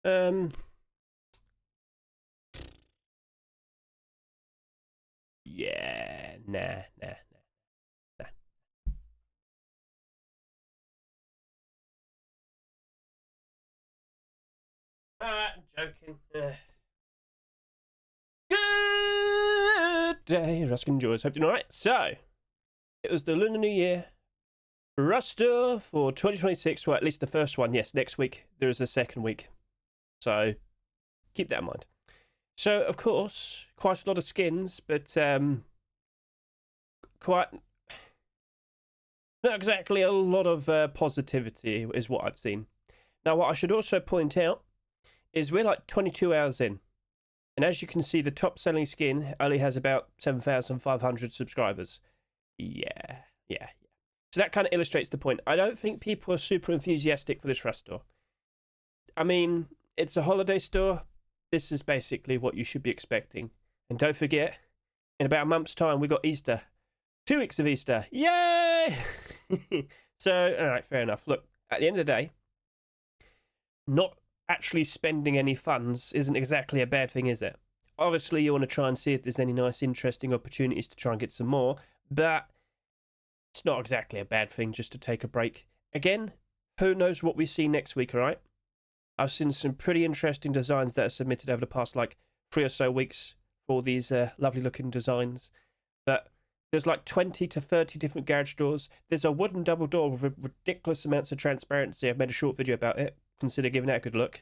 Yeah, nah. I'm joking. Good day, Ruskin Joys. Hope you're alright. So, it was the Lunar New Year roster for 2026. Well, at least the first one. Yes, next week there is a second week. So, keep that in mind. So, of course, quite a lot of skins, but quite not exactly a lot of positivity is what I've seen. Now, what I should also point out is we're like 22 hours in. And as you can see, the top selling skin only has about 7,500 subscribers. Yeah. So that kind of illustrates the point. I don't think people are super enthusiastic for this rush store. I mean, it's a holiday store. This is basically what you should be expecting. And don't forget, in about a month's time, we got Easter. 2 weeks of Easter. Yay! So, all right, fair enough. Look, at the end of the day, not actually spending any funds isn't exactly a bad thing, is it? Obviously, you want to try and see if there's any nice, interesting opportunities to try and get some more, but it's not exactly a bad thing just to take a break. Again, who knows what we see next week, all right? I've seen some pretty interesting designs that are submitted over the past, 3 or so weeks for these lovely looking designs. But there's like 20 to 30 different garage doors. There's a wooden double door with ridiculous amounts of transparency. I've made a short video about it. Consider giving that a good look.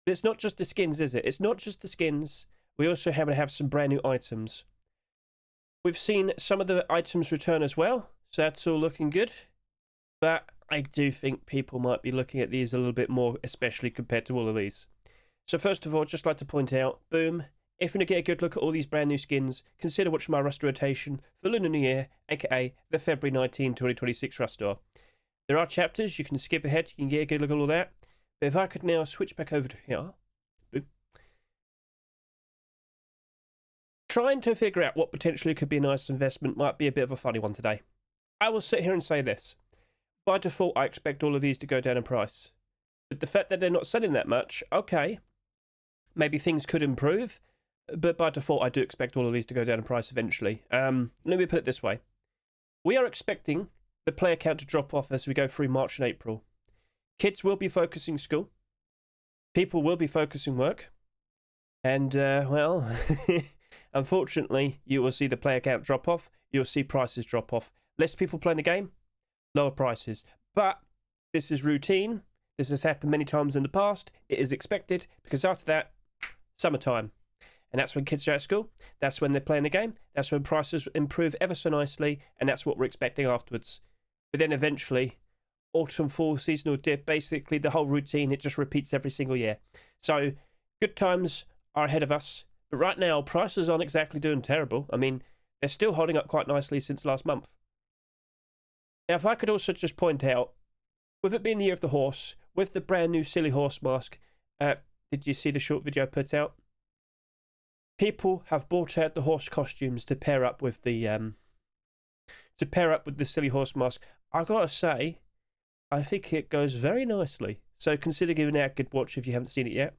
But it's not just the skins, is it? It's not just the skins. We also happen to have some brand new items. We've seen some of the items return as well, so that's all looking good. But I do think people might be looking at these a little bit more, especially compared to all of these. So first of all, just like to point out, boom, if you want to get a good look at all these brand new skins, consider watching my roster rotation for Lunar New Year, aka the February 19, 2026 roster. There are chapters, you can skip ahead, you can get a good look at all that. But if I could now switch back over to here, boom, trying to figure out what potentially could be a nice investment might be a bit of a funny one today. I will sit here and say this. By default, I expect all of these to go down in price. But the fact that they're not selling that much, okay, maybe things could improve. But by default, I do expect all of these to go down in price eventually. Let me put it this way. We are expecting the player count to drop off as we go through March and April. Kids will be focusing school. People will be focusing work. And, well, unfortunately, you will see the player count drop off. You'll see prices drop off. Less people playing the game, lower prices. But this is routine. This has happened many times in the past. It is expected because after that, summertime. And that's when kids are at school. That's when they're playing the game. That's when prices improve ever so nicely. And that's what we're expecting afterwards. But then eventually, autumn, fall, seasonal dip, basically the whole routine, it just repeats every single year. So good times are ahead of us. But right now, prices aren't exactly doing terrible. I mean, they're still holding up quite nicely since last month. Now, if I could also just point out, with it being the year of the horse, with the brand new silly horse mask, did you see the short video I put out? People have bought out the horse costumes to pair up with the silly horse mask. I gotta say, I think it goes very nicely. So consider giving that a good watch if you haven't seen it yet.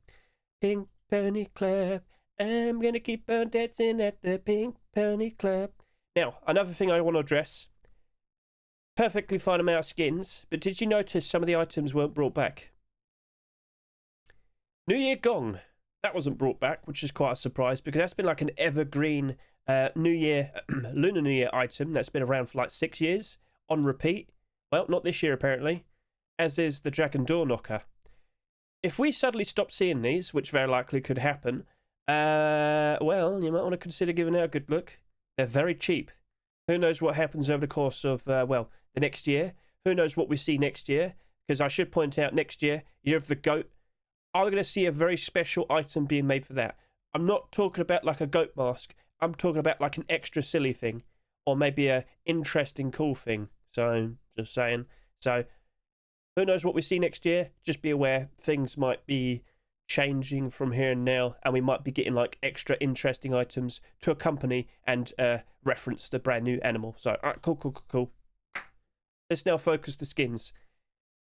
Pink Pony Club, I'm gonna keep on dancing at the Pink Pony Club. Now, another thing I want to address. Perfectly fine amount of skins, but did you notice some of the items weren't brought back? New Year Gong. That wasn't brought back, which is quite a surprise because that's been like an evergreen New Year, Lunar New Year item that's been around for like 6 years on repeat. Well, not this year apparently, as is the Dragon Door Knocker. If we suddenly stop seeing these, which very likely could happen, well, you might want to consider giving it a good look. They're very cheap. Who knows what happens over the course of, the next year? Who knows what we see next year? Because I should point out next year, Year of the Goat, are we going to see a very special item being made for that? I'm not talking about like a goat mask. I'm talking about like an extra silly thing. Or maybe a interesting, cool thing. So, just saying. So, who knows what we see next year? Just be aware things might be changing from here and now. And we might be getting like extra interesting items to accompany and reference the brand new animal. So, alright, cool. Let's now focus the skins.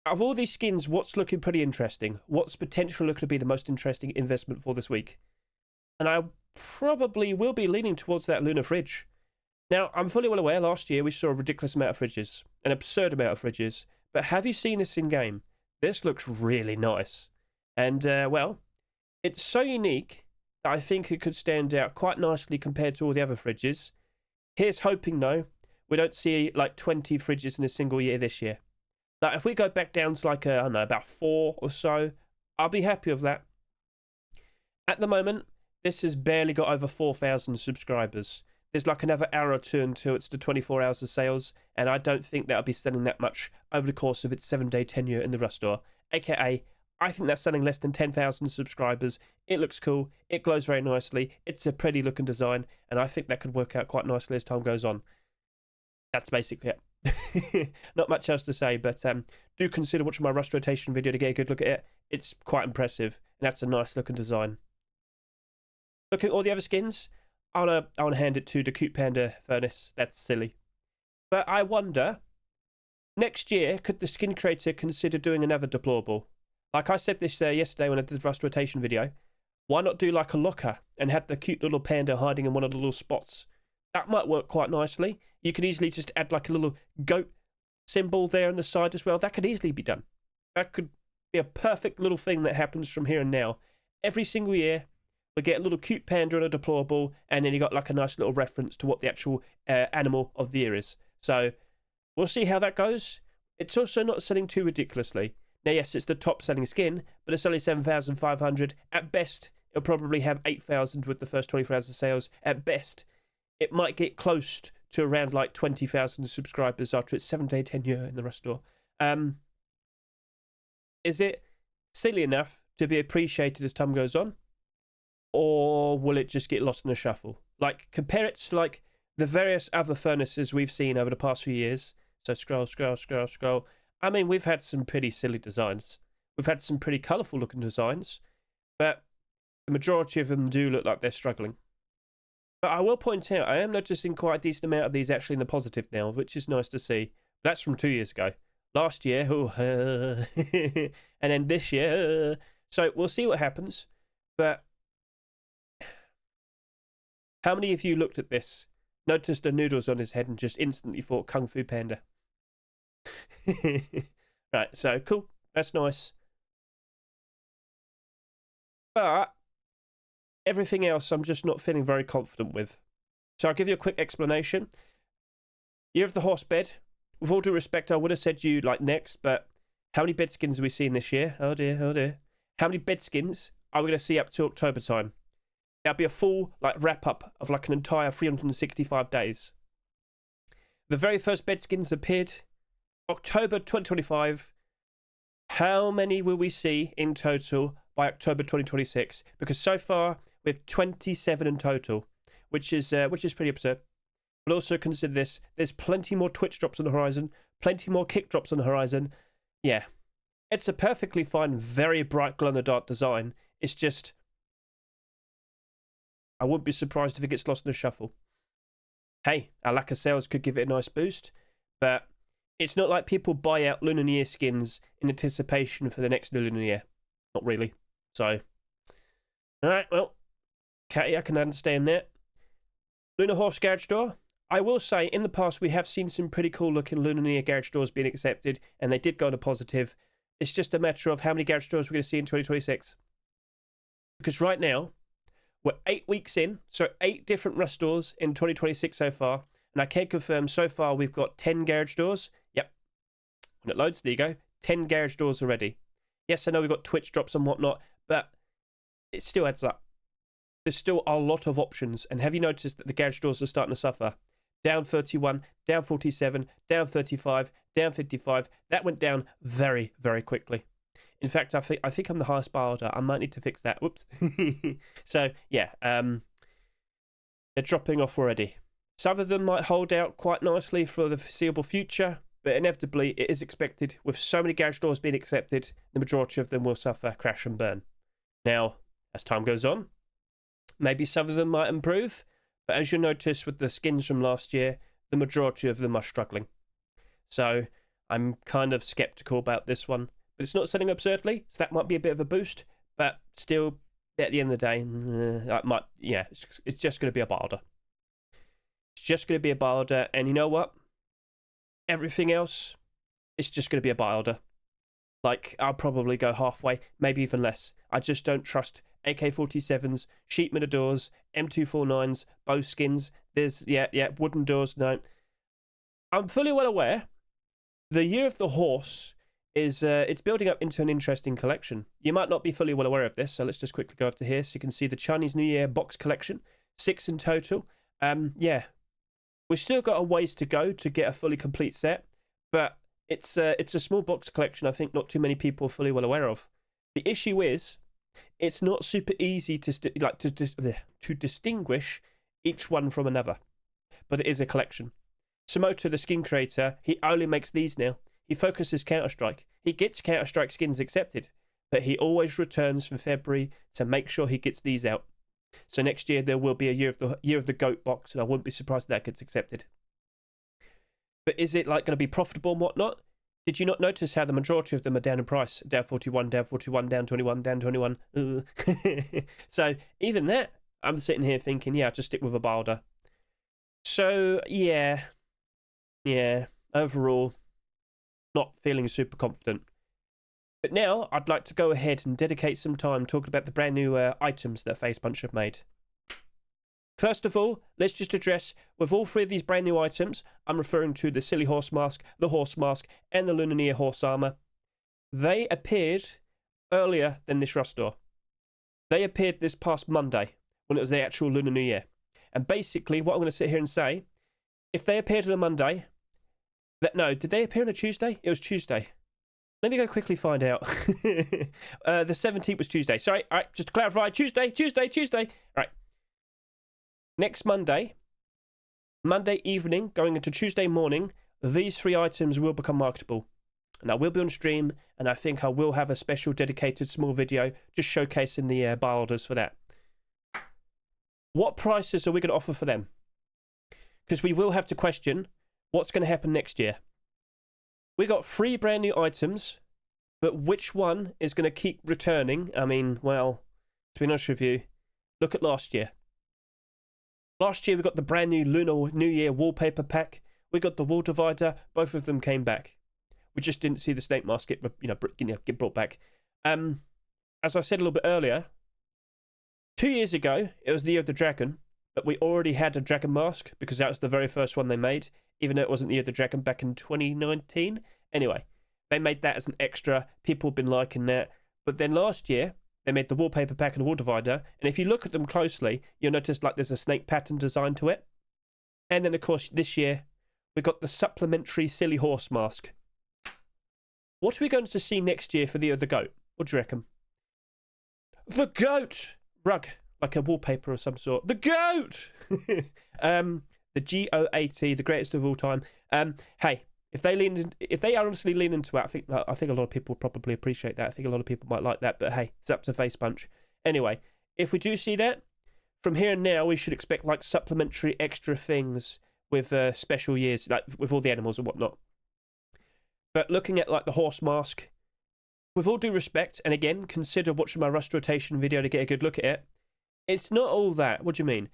Out of all these skins, what's looking pretty interesting? What's potentially looking to be the most interesting investment for this week? And I probably will be leaning towards that Lunar Fridge. Now, I'm fully well aware last year we saw a ridiculous amount of fridges, an absurd amount of fridges, but have you seen this in game? This looks really nice. And, well, it's so unique that I think it could stand out quite nicely compared to all the other fridges. Here's hoping, though, we don't see like 20 fridges in a single year this year. Like, if we go back down to like, I don't know, about 4 or so, I'll be happy with that. At the moment, this has barely got over 4,000 subscribers. There's like another hour or two until it's the 24 hours of sales, and I don't think that'll be selling that much over the course of its 7-day tenure in the Rust store. AKA, I think that's selling less than 10,000 subscribers. It looks cool, it glows very nicely, it's a pretty looking design, and I think that could work out quite nicely as time goes on. That's basically it. Not much else to say, but do consider watching my Rust rotation video to get a good look at it. It's quite impressive, and that's a nice looking design. Looking at all the other skins, I want to hand it to the cute Panda furnace. That's silly. But I wonder, next year, could the skin creator consider doing another deplorable? Like I said this yesterday when I did the Rust rotation video, why not do like a locker and have the cute little panda hiding in one of the little spots? That might work quite nicely. You could easily just add like a little goat symbol there on the side as well. That could easily be done. That could be a perfect little thing that happens from here and now. Every single year, we get a little cute panda and a deplorable, and then you got like a nice little reference to what the actual animal of the year is. So we'll see how that goes. It's also not selling too ridiculously. Now, yes, it's the top selling skin, but it's only 7,500. At best, it'll probably have 8,000 with the first 24 hours of sales. At best, it might get close to around like 20,000 subscribers after its 7-day tenure in the Rust store. Is it silly enough to be appreciated as time goes on? Or will it just get lost in the shuffle? Like, compare it to like the various other furnaces we've seen over the past few years. So scroll. I mean, we've had some pretty silly designs. We've had some pretty colourful looking designs. But the majority of them do look like they're struggling. But I will point out, I am noticing quite a decent amount of these actually in the positive now, which is nice to see. That's from 2 years ago. Last year, and then this year. So we'll see what happens. But how many of you looked at this, noticed the noodles on his head, and just instantly thought Kung Fu Panda? Right, so cool. That's nice. But everything else I'm just not feeling very confident with. So I'll give you a quick explanation. Year of the Horse Bed. With all due respect, I would have said you like next, but how many bed skins have we seen this year? Oh dear, oh dear. How many bed skins are we going to see up to October time? That'll be a full like wrap up of like an entire 365 days. The very first bed skins appeared October 2025. How many will we see in total by October 2026? Because so far we have 27 in total, which is pretty absurd. But also consider this: there's plenty more Twitch drops on the horizon, plenty more kick drops on the horizon. Yeah, it's a perfectly fine, very bright glow-in-the-dark design. It's just, I wouldn't be surprised if it gets lost in the shuffle. Hey, our lack of sales could give it a nice boost, but it's not like people buy out Lunar New Year skins in anticipation for the next Lunar New Year. Not really. So, alright, well, okay, I can understand that. Lunar Horse Garage Door. I will say, in the past, we have seen some pretty cool looking Lunar New Year garage doors being accepted, and they did go on a positive. It's just a matter of how many garage doors we're going to see in 2026. Because right now, we're 8 weeks in, so 8 different Rust doors in 2026 so far, and I can confirm so far we've got 10 garage doors. Yep. When it loads, there you go. 10 garage doors already. Yes, I know we've got Twitch drops and whatnot, but it still adds up. There's still a lot of options, and have you noticed that the garage doors are starting to suffer? Down 31, down 47, down 35, down 55. That went down very, very quickly. In fact, I think I'm the highest bar order. I might need to fix that. Whoops. So, yeah, they're dropping off already. Some of them might hold out quite nicely for the foreseeable future, but inevitably it is expected, with so many garage doors being accepted, the majority of them will suffer crash and burn. Now, as time goes on, maybe some of them might improve, but as you notice with the skins from last year, the majority of them are struggling. So I'm kind of skeptical about this one. But it's not selling absurdly, so that might be a bit of a boost. But still, at the end of the day, that might, yeah, it's just going to be a barter. It's just going to be a barter, and you know what? Everything else, it's just going to be a barter. Like, I'll probably go halfway, maybe even less. I just don't trust AK-47s, sheep Matadors, M249s, bow skins. There's, wooden doors, no. I'm fully well aware the Year of the Horse is, it's building up into an interesting collection. You might not be fully well aware of this, so let's just quickly go up to here so you can see the Chinese New Year box collection. 6 in total. Yeah. We've still got a ways to go to get a fully complete set, but it's a small box collection I think not too many people are fully well aware of. The issue is, it's not super easy to distinguish each one from another, but it is a collection. Samoto, the skin creator, he only makes these now. He focuses Counter-Strike. He gets Counter-Strike skins accepted, but he always returns from February to make sure he gets these out. So next year there will be a Year of the Goat box, and I wouldn't be surprised if that gets accepted. But is it like going to be profitable and whatnot? Did you not notice how the majority of them are down in price? Down 41, down 41, down 21, down 21. So even that, I'm sitting here thinking, yeah, I'll just stick with a barter. So yeah, overall, not feeling super confident. But now I'd like to go ahead and dedicate some time talking about the brand new items that Face Punch have made. First of all, let's just address, with all 3 of these brand new items, I'm referring to the Silly Horse Mask, the Horse Mask, and the Lunar New Year Horse Armor. They appeared earlier than this rush store. They appeared this past Monday, when it was the actual Lunar New Year. And basically, what I'm going to sit here and say, if they appeared on a Monday, no, did they appear on a Tuesday? It was Tuesday. Let me go quickly find out. The 17th was Tuesday. Sorry, all right, just to clarify, Tuesday. All right. Next Monday evening, going into Tuesday morning, these 3 items will become marketable. And I will be on stream, and I think I will have a special dedicated small video just showcasing the buy orders for that. What prices are we going to offer for them? Because we will have to question what's going to happen next year. We got 3 brand new items, but which one is going to keep returning? I mean, well, to be honest with you, look at last year. Last year we got the brand new Lunar New Year wallpaper pack. We got the wall divider. Both of them came back. We just didn't see the snake mask get brought back. As I said a little bit earlier, 2 years ago it was the Year of the Dragon, but we already had a dragon mask because that was the very first one they made, even though it wasn't the Year of the Dragon back in 2019. Anyway, they made that as an extra. People have been liking that. But then last year, they made the wallpaper pack and the wall divider. And if you look at them closely, you'll notice like there's a snake pattern design to it. And then, of course, this year, we got the supplementary Silly Horse Mask. What are we going to see next year for the Year of the Goat? What do you reckon? The Goat! Rug. Like a wallpaper of some sort. The Goat! The GOAT, the greatest of all time. Hey, if they honestly lean into it, I think a lot of people would probably appreciate that. I think a lot of people might like that. But hey, it's up to Face Punch. Anyway, if we do see that, from here and now, we should expect like supplementary extra things with special years, like with all the animals and whatnot. But looking at like the horse mask, with all due respect, and again, consider watching my rust rotation video to get a good look at it. It's not all that. What do you mean?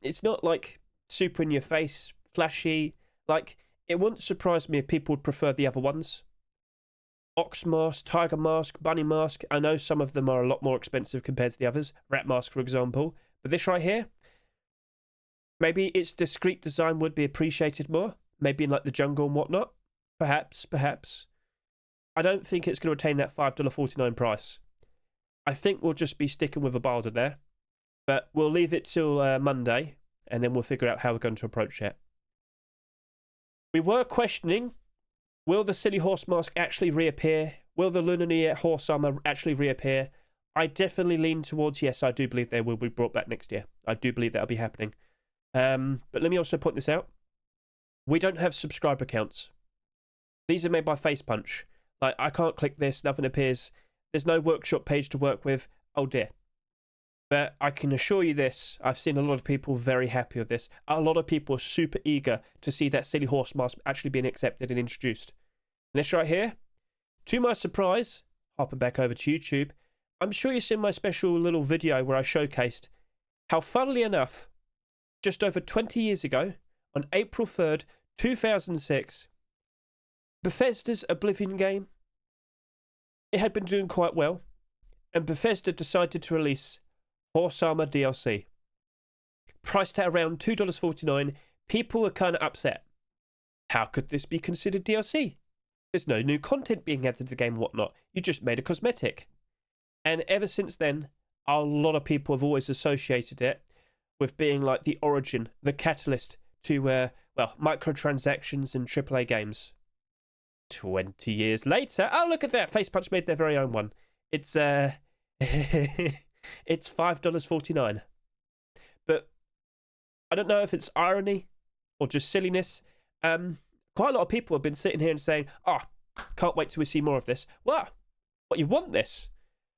It's not like super in your face, flashy. Like, it wouldn't surprise me if people would prefer the other ones. Ox mask, tiger mask, bunny mask. I know some of them are a lot more expensive compared to the others. Rat mask, for example. But this right here, maybe its discreet design would be appreciated more. Maybe in like the jungle and whatnot. Perhaps. I don't think it's going to attain that $5.49 price. I think we'll just be sticking with a barter there. But we'll leave it till Monday, and then we'll figure out how we're going to approach it. We were questioning, will the Silly Horse Mask actually reappear? Will the Lunar New Year Horse Armor actually reappear? I definitely lean towards yes, I do believe they will be brought back next year. I do believe that'll be happening. But let me also point this out. We don't have subscriber counts. These are made by Face Punch. Like, I can't click this, nothing appears. There's no workshop page to work with. Oh dear. But I can assure you this, I've seen a lot of people very happy with this. A lot of people are super eager to see that Silly Horse Mask actually being accepted and introduced. This right here, to my surprise, hopping back over to YouTube, I'm sure you've seen my special little video where I showcased how, funnily enough, just over 20 years ago, on April 3rd, 2006, Bethesda's Oblivion game, it had been doing quite well, and Bethesda decided to release Horse Armor DLC. Priced at around $2.49, people were kind of upset. How could this be considered DLC? There's no new content being added to the game and whatnot. You just made a cosmetic. And ever since then, a lot of people have always associated it with being like the origin, the catalyst to, microtransactions in AAA games. 20 years later, oh, look at that. Facepunch made their very own one. It's, it's $5.49. But I don't know if it's irony or just silliness. Quite a lot of people have been sitting here and saying, oh, can't wait till we see more of this. What, you want this?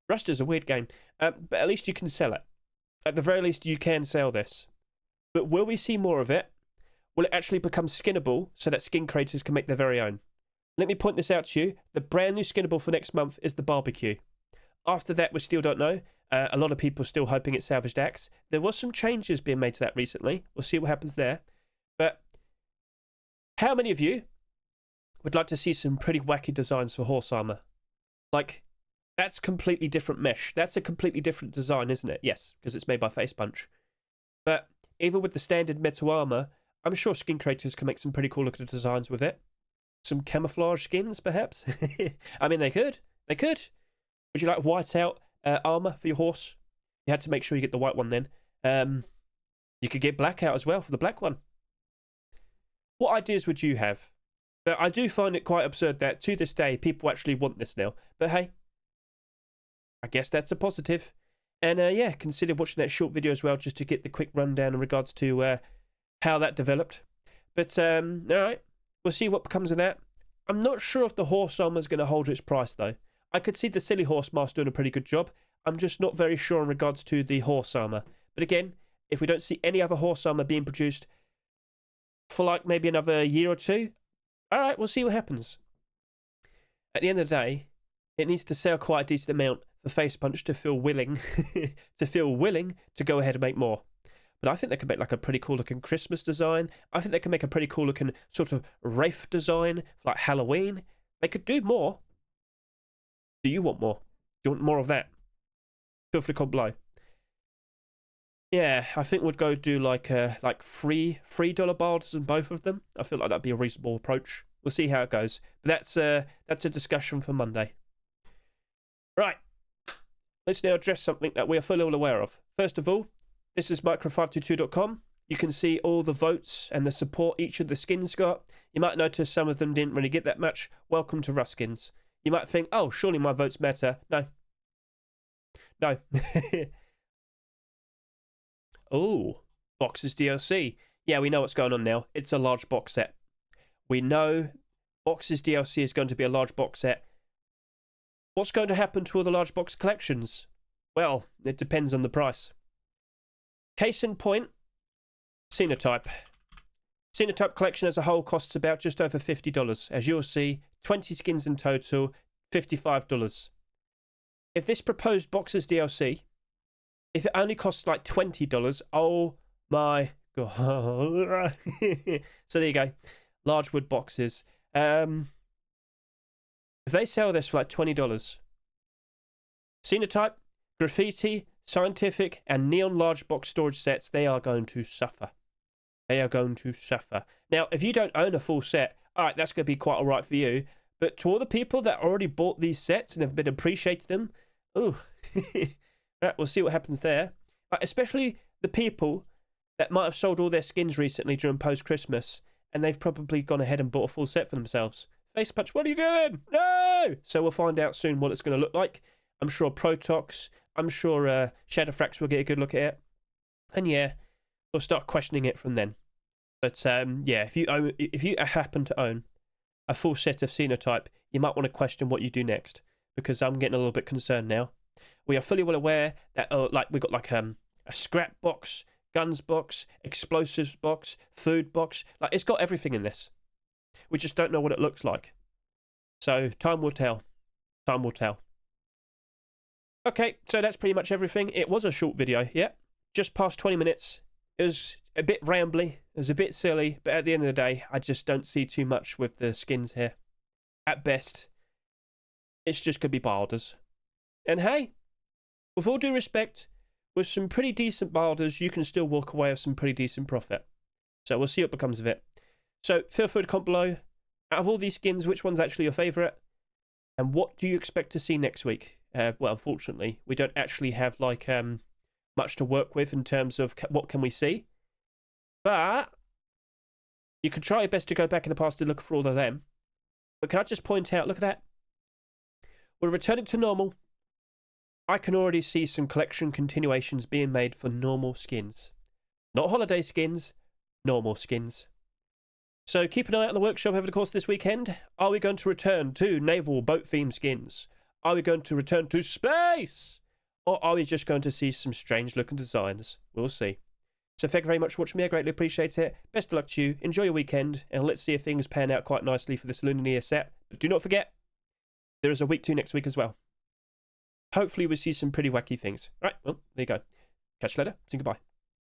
Rust is a weird game, but at least you can sell it. At the very least, you can sell this. But will we see more of it? Will it actually become skinnable so that skin creators can make their very own? Let me point this out to you. The brand new skinnable for next month is the barbecue. After that, we still don't know. A lot of people are still hoping it's Salvaged Axe. There was some changes being made to that recently. We'll see what happens there. But how many of you would like to see some pretty wacky designs for horse armor? Like, that's completely different mesh. That's a completely different design, isn't it? Yes, because it's made by Facepunch. But even with the standard metal armor, I'm sure skin creators can make some pretty cool looking designs with it. Some camouflage skins, perhaps? I mean, they could. They could. Would you like white out armor for your horse? You had to make sure you get the white one then. You could get black out as well for the black one. What ideas would you have? But I do find it quite absurd that to this day people actually want this now. But hey, I guess that's a positive. And yeah, consider watching that short video as well just to get the quick rundown in regards to how that developed. But alright, we'll see what becomes of that. I'm not sure if the horse armor is going to hold its price though. I could see the silly horse mask doing a pretty good job. I'm just not very sure in regards to the horse armor. But again, if we don't see any other horse armor being produced for like maybe another year or two, alright, we'll see what happens. At the end of the day, it needs to sell quite a decent amount for Facepunch to feel willing to go ahead and make more. But I think they could make like a pretty cool looking Christmas design. I think they can make a pretty cool looking sort of Wraith design for like Halloween. They could do more. Do you want more? Do you want more of that? Feel free to comment below. Yeah, I think we'd go do like $3 bars in both of them. I feel like that'd be a reasonable approach. We'll see how it goes. But that's a discussion for Monday. Right. Let's now address something that we are fully all aware of. First of all, this is micro522.com. You can see all the votes and the support each of the skins got. You might notice some of them didn't really get that much. Welcome to Rust skins. You might think, oh, surely my votes matter. No. No. Oh, boxes DLC. Yeah, we know what's going on now. It's a large box set. We know boxes DLC is going to be a large box set. What's going to happen to all the large box collections? Well, it depends on the price. Case in point, Xenotype. Xenotype collection as a whole costs about just over $50. As you'll see, 20 skins in total, $55. If this proposed boxes DLC, if it only costs like $20, oh my god. So there you go. Large wood boxes. If they sell this for like $20, Xenotype, Graffiti, Scientific, and Neon large box storage sets, they are going to suffer. They are going to suffer. Now, if you don't own a full set, alright, that's going to be quite alright for you. But to all the people that already bought these sets and have been appreciating them, ooh. Right, we'll see what happens there. Especially the people that might have sold all their skins recently during post-Christmas, and they've probably gone ahead and bought a full set for themselves. Facepunch, what are you doing? No! So we'll find out soon what it's going to look like. I'm sure Protox, I'm sure Shadowfrax will get a good look at it. And yeah, we'll start questioning it from then. But yeah, if you happen to own a full set of Xenotype, you might want to question what you do next, because I'm getting a little bit concerned now. We are fully well aware that we've got like a scrap box, guns box, explosives box, food box. Like, it's got everything in this. We just don't know what it looks like. So time will tell. Time will tell. Okay, so that's pretty much everything. It was a short video, yeah. Just past 20 minutes. It was a bit rambly. It was a bit silly. But at the end of the day, I just don't see too much with the skins here. At best, it's just going to be bilders. And hey, with all due respect, with some pretty decent bilders, you can still walk away with some pretty decent profit. So we'll see what becomes of it. So feel free to comment below. Out of all these skins, which one's actually your favourite? And what do you expect to see next week? Well, unfortunately, we don't actually have like much to work with in terms of what can we see. But you could try your best to go back in the past and look for all of them. But can I just point out, look at that. We're returning to normal. I can already see some collection continuations being made for normal skins. Not holiday skins, normal skins. So keep an eye out on the workshop over the course of this weekend. Are we going to return to naval boat theme skins? Are we going to return to space? Or are we just going to see some strange looking designs? We'll see. So thank you very much for watching me. I greatly appreciate it. Best of luck to you. Enjoy your weekend. And let's see if things pan out quite nicely for this Lunar New Year set. But do not forget, there is a week 2 next week as well. Hopefully we see some pretty wacky things. All right, well, there you go. Catch you later. Say goodbye.